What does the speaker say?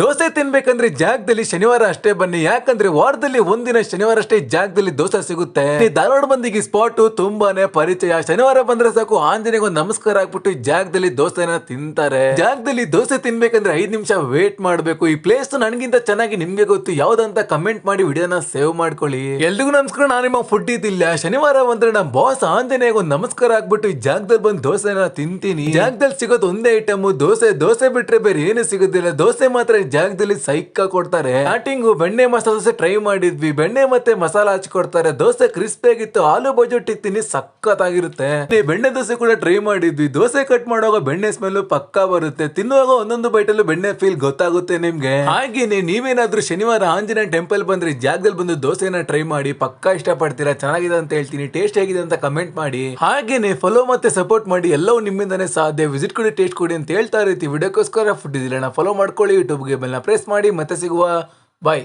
ದೋಸೆ ತಿನ್ಬೇಕಂದ್ರೆ ಜಾಗದಲ್ಲಿ ಶನಿವಾರ ಅಷ್ಟೇ ಬನ್ನಿ, ಯಾಕಂದ್ರೆ ವಾರದಲ್ಲಿ ಒಂದಿನ ಶನಿವಾರ ಅಷ್ಟೇ ಜಾಗದಲ್ಲಿ ದೋಸೆ ಸಿಗುತ್ತೆ. ಧಾರವಾಡ ಮಂದಿಗೆ ಸ್ಪಾಟ್ ತುಂಬಾನೇ ಪರಿಚಯ. ಶನಿವಾರ ಬಂದ್ರೆ ಸಾಕು ಆಂಜನೇಯಗೆ ಒಂದು ನಮಸ್ಕಾರ ಹಾಕ್ಬಿಟ್ಟು ಜಾಗದಲ್ಲಿ ದೋಸೆನ ತಿಂತಾರೆ. ಜಾಗದಲ್ಲಿ ದೋಸೆ ತಿನ್ಬೇಕಂದ್ರೆ 5 ನಿಮಿಷ ವೇಟ್ ಮಾಡ್ಬೇಕು. ಈ ಪ್ಲೇಸ್ ನನಗಿಂತ ಚೆನ್ನಾಗಿ ನಿಮ್ಗೆ ಗೊತ್ತು ಯಾವ್ದಂತ ಕಮೆಂಟ್ ಮಾಡಿ ವಿಡಿಯೋನ ಸೇವ್ ಮಾಡ್ಕೊಳ್ಳಿ. ಎಲ್ರಿಗೂ ನಮಸ್ಕಾರ, ನಾನು ನಿಮ್ಮ ಫುಡ್ ಇದಿಲ್ಲ. ಶನಿವಾರ ಬಂದ್ರೆ ನಮ್ಮ ಬಾಸ್ ಆಂಜನೇಯಗೆ ಒಂದು ನಮಸ್ಕಾರ ಹಾಕ್ಬಿಟ್ಟು ಈ ಜಾಗದಲ್ಲಿ ಬಂದು ದೋಸೆನ ತಿಂತೀನಿ. ಜಾಗದಲ್ಲಿ ಸಿಗೋದು ಒಂದೇ ಐಟಮ್ ದೋಸೆ. ದೋಸೆ ಬಿಟ್ರೆ ಬೇರೆ ಏನು ಸಿಗೋದಿಲ್ಲ. ದೋಸೆ ಮಾತ್ರ ಜಾಗದಲ್ಲಿ ಸೈಕ ಕೊಡ್ತಾರೆ. ಸ್ಟಾರ್ಟಿಂಗ್ ಬೆಣ್ಣೆ ಮಸಾಲ ದೋಸೆ ಟ್ರೈ ಮಾಡಿದ್ವಿ. ಬೆಣ್ಣೆ ಮತ್ತೆ ಮಸಾಲ ಹಚ್ಕೊಡ್ತಾರೆ. ದೋಸೆ ಕ್ರಿಸ್ಪಿ ಆಗಿತ್ತು. ಆಲೂ ಬಜೆಟ್ ಇತ್ತೀನಿ, ಸಖತ್ತಾಗಿರುತ್ತೆ. ಬೆಣ್ಣೆ ದೋಸೆ ಕೂಡ ಟ್ರೈ ಮಾಡಿದ್ವಿ. ದೋಸೆ ಕಟ್ ಮಾಡುವಾಗ ಬೆಣ್ಣೆ ಸ್ಮೆಲ್ ಪಕ್ಕಾ ಬರುತ್ತೆ. ತಿನ್ನುವಾಗ ಒಂದೊಂದು ಬೈಟಲ್ಲೂ ಬೆಣ್ಣೆ ಫೀಲ್ ಗೊತ್ತಾಗುತ್ತೆ ನಿಮ್ಗೆ. ಹಾಗೇನೆ ನೀವೇನಾದ್ರೂ ಶನಿವಾರ ಆಂಜನೇಯ ಟೆಂಪಲ್ ಬಂದ್ರೆ ಜಾಗದಲ್ಲಿ ಬಂದು ದೋಸೆನ ಟ್ರೈ ಮಾಡಿ, ಪಕ್ಕಾ ಇಷ್ಟ ಪಡ್ತೀರಾ. ಚೆನ್ನಾಗಿದೆ ಅಂತ ಹೇಳ್ತೀನಿ, ಟೇಸ್ಟ್ ಹೇಗಿದೆ ಅಂತ ಕಮೆಂಟ್ ಮಾಡಿ. ಹಾಗೇನೆ ಫಾಲೋ ಮತ್ತೆ ಸಪೋರ್ಟ್ ಮಾಡಿ. ಎಲ್ಲವೂ ನಿಮ್ಮಿಂದಾನೇ ಸಾಧ್ಯ. ವಿಸಿಟ್ ಕೊಡಿ, ಟೇಸ್ಟ್ ಕೊಡಿ ಅಂತ ಹೇಳ್ತಾ ಇರ್ತೀವಿ. ವಿಡಿಯೋಕ್ಕೋಸ್ಕರ ಫುಡ್ ಇದಿಲ್ಲ ಫಾಲೋ ಮಾಡ್ಕೊಳ್ಳಿ. ಯೂಟ್ಯೂಬ್ಗೆ ಬೆಲ್ನ ಪ್ರೆಸ್ ಮಾಡಿ. ಮತ್ತೆ ಸಿಗುವ. ಬಾಯ್.